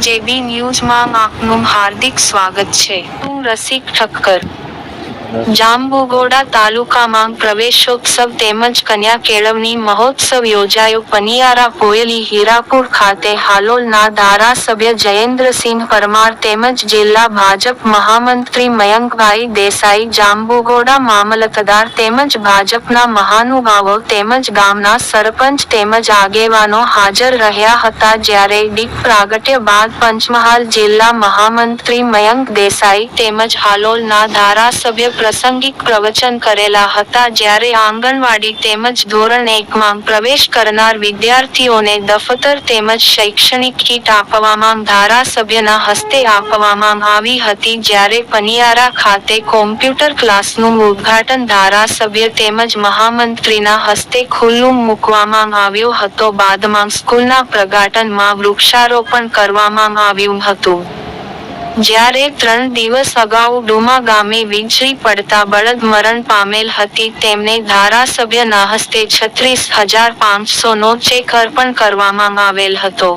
જેબી ન્યૂઝમાં આપનું હાર્દિક સ્વાગત છે. હું રસિક ઠક્કર. જાંબુઘોડા તાલુકામાં પ્રવેશોત્સવ તેમજ કન્યા કેળવણી મહોત્સવ યોજાયો. પનિયારા કોયલી હીરાપુર ખાતે હાલોલના ધારાસભ્ય જયેન્દ્રસિંહ પરમાર તેમજ જિલ્લા ભાજપ મહામંત્રી મયંકભાઈ દેસાઈ, જાંબુઘોડા મામલતદાર તેમજ ભાજપના મહાનુભાવો તેમજ ગામના સરપંચ તેમજ આગેવાનો હાજર રહ્યા હતા. જ્યારે દીપ પ્રાગટ્ય બાદ પંચમહાલ જિલ્લા મહામંત્રી મયંક દેસાઈ તેમજ હાલોલના ધારાસભ્ય પ્રાસંગિક પ્રવચન કરેલા હતા. જ્યારે આંગણવાડી તેમજ ધોરણ 1માં પ્રવેશ કરનાર વિદ્યાર્થીઓને દફતર તેમજ શૈક્ષણિક કીટ આપવામાં ધારાસભ્યના હસ્તે આપવામાં આવી હતી. જ્યારે પનિયારા ખાતે કોમ્પ્યુટર ક્લાસનું ઉદ્ઘાટન ધારાસભ્ય તેમજ મહામંત્રીના હસ્તે ખુલ્લું મૂકવામાં આવ્યો હતો. બાદમાં સ્કૂલના પ્રગાટનમાં વૃક્ષારોપણ કરવામાં આવ્યું હતું. જ્યારે 3 દિવસ અગાઉ ડુમા ગામે વીજળી પડતા બળદ મરણ પામેલ હતી. તેમને ધારાસભ્યના હસ્તે 36,500 નો ચેક અર્પણ કરવામાં આવેલ હતો.